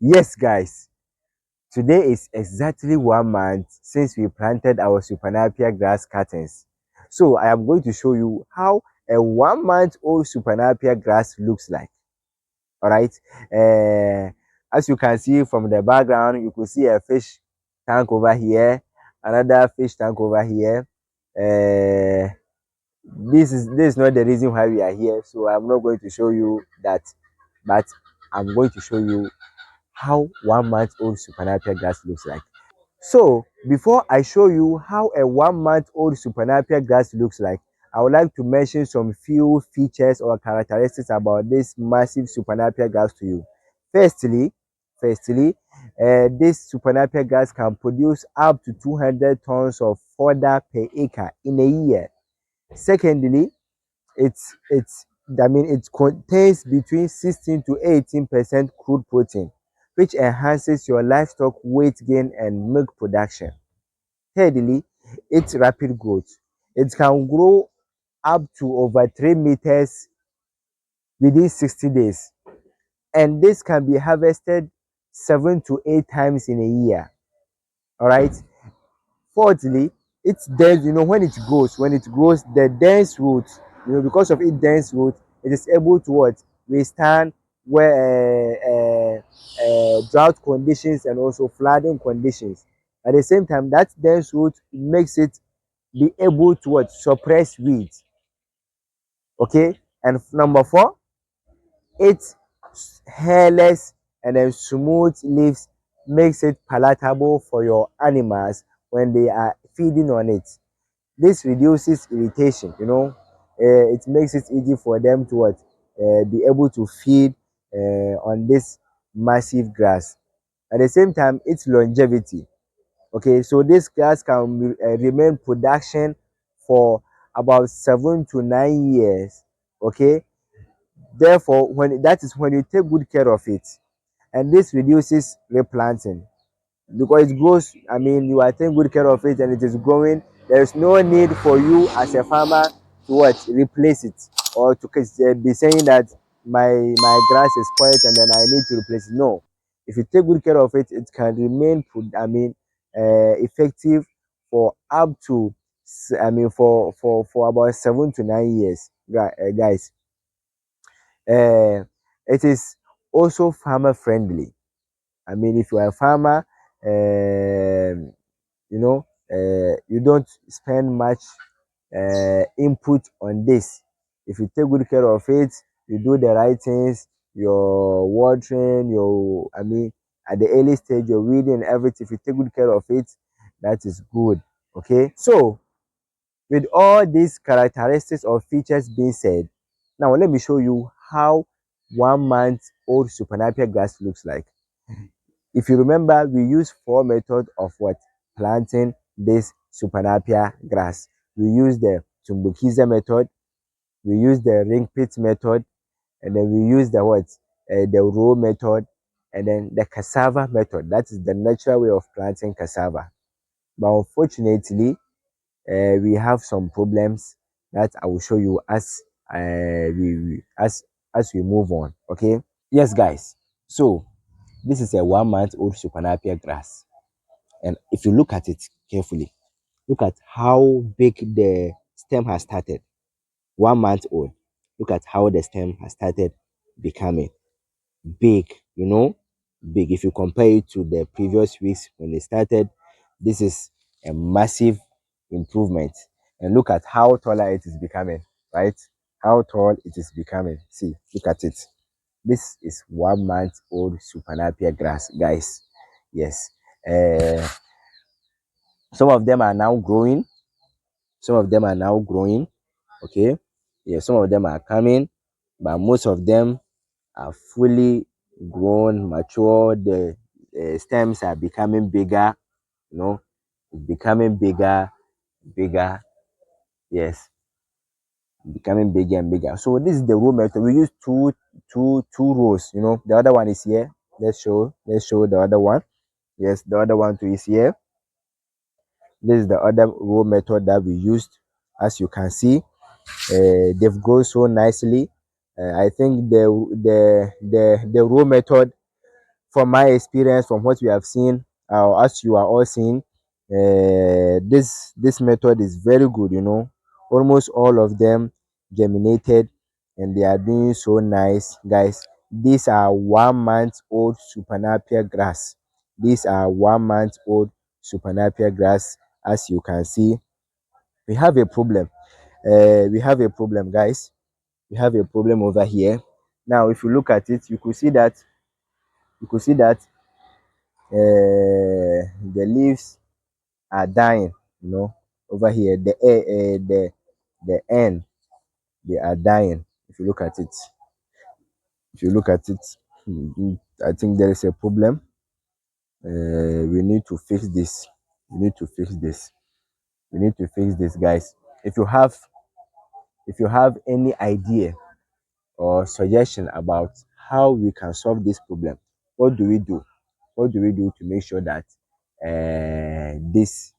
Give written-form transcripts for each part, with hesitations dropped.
Yes, guys, today is exactly 1 month since we planted our Super Napier grass cuttings. So I am going to show you how a 1 month old Super Napier grass looks like. All right. As you can see from the background, you could see a fish tank over here, another fish tank over here. Uh, this is not the reason why we are here, so I'm not going to show you that, but I'm going to show you how 1 month old Super Napier grass looks like. So before I show you how a 1 month old Super Napier grass looks like, I would like to mention some few features or characteristics about this massive Super Napier grass to you. Firstly, this Super Napier grass can produce up to 200 tons of fodder per acre in a year. Secondly, it's it contains between 16 to 18% crude protein, which enhances your livestock weight gain and milk production. Thirdly, its rapid growth. It can grow up to over 3 meters within 60 days, and this can be harvested 7 to 8 times in a year. All right. Fourthly, it's dense. When it grows, the dense roots, because of its dense roots, it is able to what withstand where drought conditions and also flooding conditions. At the same time, that dense root makes it be able to what suppress weeds. Okay, and number four, its hairless and then smooth leaves makes it palatable for your animals when they are feeding on it. This reduces irritation. It makes it easy for them to what be able to feed on this massive grass. At the same time, its longevity. Okay, so this grass can remain production for about 7 to 9 years. Okay, therefore, when you take good care of it, and this reduces replanting because it grows. You are taking good care of it and it is growing. There is no need for you as a farmer to what replace it, or to be saying that my grass is spoiled and then I need to replace it. No, if you take good care of it, it can remain effective for up to for about 7 to 9 years, guys. It is also farmer friendly. If you are a farmer, you don't spend much input on this. If you take good care of it, you do the right things, your watering, at the early stage, your weeding and everything. If you take good care of it, that is good. Okay, so with all these characteristics or features being said, now let me show you how 1 month old Super Napier grass looks like. If you remember, we use four methods of what planting this Super Napier grass. We use the Tumbukiza method, we use the ring pit method, and then we use the row method, and then the cassava method. That is the natural way of planting cassava. But unfortunately, we have some problems that I will show you as as we move on. Okay. Yes, guys. So this is a 1 month old Super Napier grass. And if you look at it carefully, look at how big the stem has started. 1 month old. Look at how the stem has started becoming big, big. If you compare it to the previous weeks when it started, this is a massive improvement. And look at how taller it is becoming, right? How tall it is becoming. See, look at it. This is 1 month old Super Napier grass, guys. Yes. Uh, some of them are now growing. Some of them are now growing. Okay. Yeah, some of them are coming, but most of them are fully grown, mature. The stems are becoming bigger, becoming bigger. Yes, becoming bigger and bigger. So this is the row method. We use two rows. The other one is here. Let's show the other one. Yes, the other one too is here. This is the other row method that we used. As you can see, they've grown so nicely. I think the row method from my experience, from what we have seen, as you are all seeing, this method is very good. Almost all of them germinated, and they are doing so nice, guys. These are 1 month old Super Napier grass. These are 1 month old Super Napier grass. As you can see, we have a problem. We have a problem, guys. We have a problem over here. Now, if you look at it, you could see that the leaves are dying. Over here, the end, they are dying. If you look at it, if you look at it, I think there is a problem. We need to fix this. We need to fix this. We need to fix this, guys. If you have, if you have any idea or suggestion about how we can solve this problem, what do we do? What do we do to make sure that this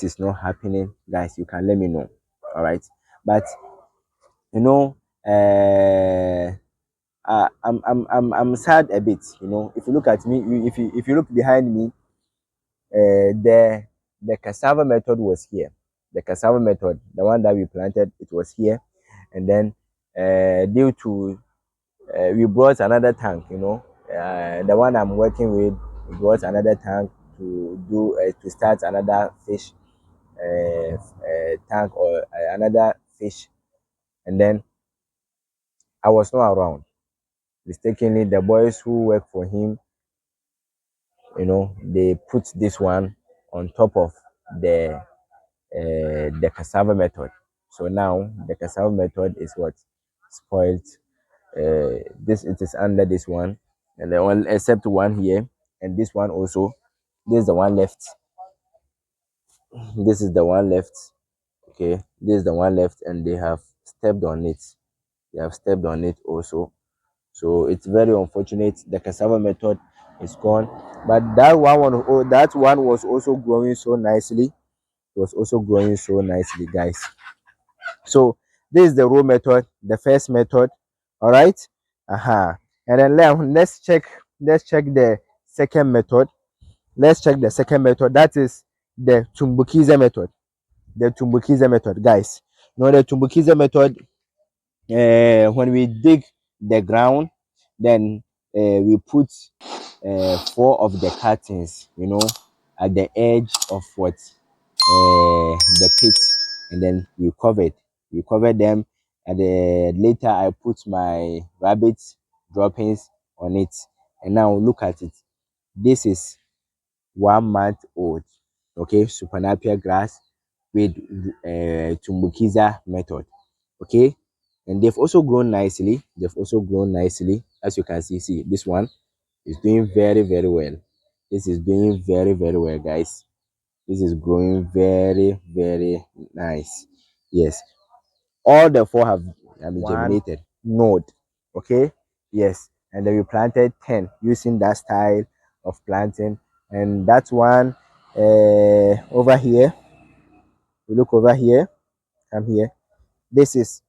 is not happening, guys? You can let me know. All right, but you know, uh, I'm sad a bit. If you look at me, if you look behind me, the cassava method was here. The cassava method, the one that we planted, it was here, and then due to we brought another tank. The one I'm working with, we brought another tank to start another fish tank, or another fish, and then I was not around. Mistakenly, the boys who work for him, they put this one on top of the cassava method. So now the cassava method is what spoiled. This it is under this one, and the one except one here, and this one also. This is the one left. This is the one left. Okay, this is the one left, and they have stepped on it. They have stepped on it also. So it's very unfortunate. The cassava method is gone, but that one was also growing so nicely. It was also growing so nicely, guys. So this is the row method, the first method. All right. And then let's check the second method. Let's check the second method. That is the tumbukiza method. The tumbukiza method, guys. The tumbukiza method, when we dig the ground, then we put four of the curtains, at the edge of the pit, and then we cover them, and later I put my rabbit droppings on it. And now look at it. This is 1 month old, okay, Super Napier grass with tumbukiza method, okay. And they've also grown nicely. As you can see, this one is doing very, very well. This is doing very, very well, guys. This is growing very, very nice. Yes, all the four have been germinated. Node, okay. Yes, and then we planted 10 using that style of planting. And that one, over here, we look over here, come here. This is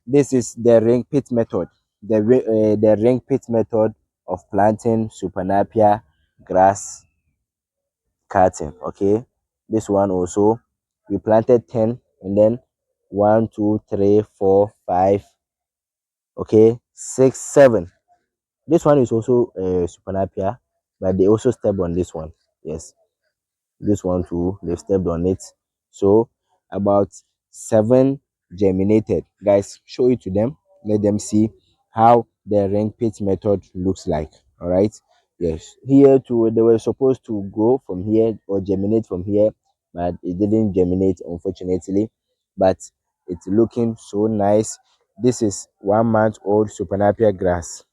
the ring pit method. The ring pit method of planting Super Napier grass cutting. Okay, this one also we planted 10, and then 1, 2, 3, 4, 5. Okay, 6, 7. This one is also Super Napier, but they also stepped on this one. Yes, this one too, they've stepped on it. So about 7 germinated, guys. Show it to them, let them see how the ring pit method looks like. All right. Yes, here too, they were supposed to grow from here or germinate from here, but it didn't germinate, unfortunately. But it's looking so nice. This is 1 month old Super Napier grass.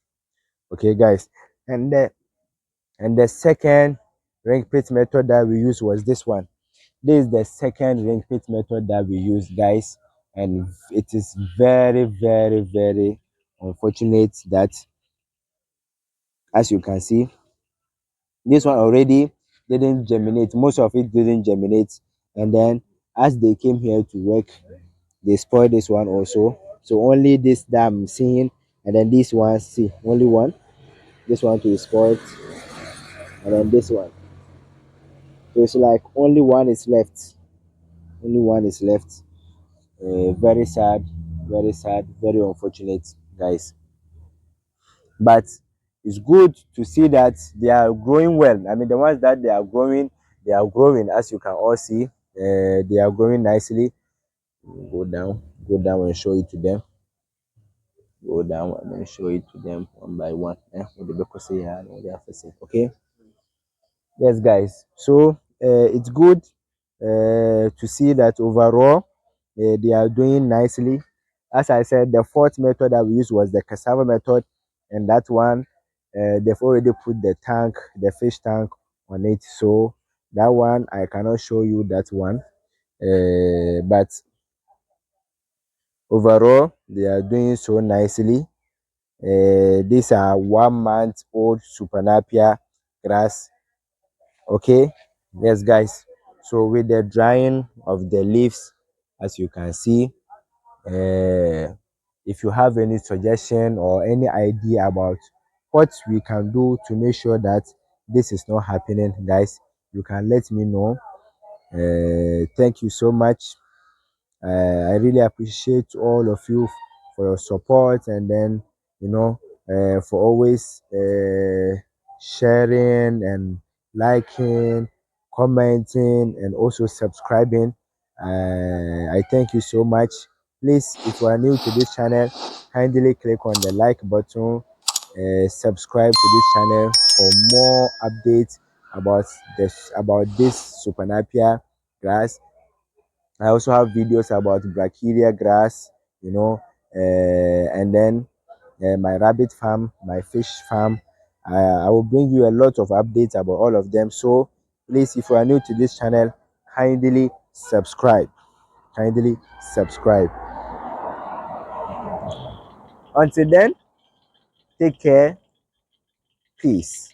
Okay, guys. And the second ring pit method that we used was this one. This is the second ring pit method that we use, guys, and it is very, very, very unfortunate that, as you can see, this one already didn't germinate. Most of it didn't germinate, and then as they came here to work, they spoiled this one also. So only this that I'm seeing, and then this one, see, only one. This one too is spoiled. and then this one. So it's like only one is left. Only one is left. Very sad, very sad, very unfortunate, guys. But it's good to see that they are growing well. I mean, the ones that they are growing, as you can all see. They are growing nicely. Go down and show it to them. Go down and then show it to them one by one. Okay. Yes, guys. So it's good to see that overall they are doing nicely. As I said, the fourth method that we used was the cassava method, and that one they've already put the tank, the fish tank on it. So that one I cannot show you that one, but overall they are doing so nicely. These are 1 month old Super Napier grass. Okay. Yes, guys. So with the drying of the leaves, as you can see, if you have any suggestion or any idea about what we can do to make sure that this is not happening, guys, you can let me know. Thank you so much. I really appreciate all of you for your support, and then you know for always sharing and liking, commenting, and also subscribing. I thank you so much. Please, if you are new to this channel, kindly click on the like button, subscribe to this channel for more updates about this Super Napier grass. I also have videos about brachyria grass, you know, and then my rabbit farm, my fish farm. I will bring you a lot of updates about all of them. So please, if you are new to this channel, kindly subscribe. Kindly subscribe. Until then, take care. Peace.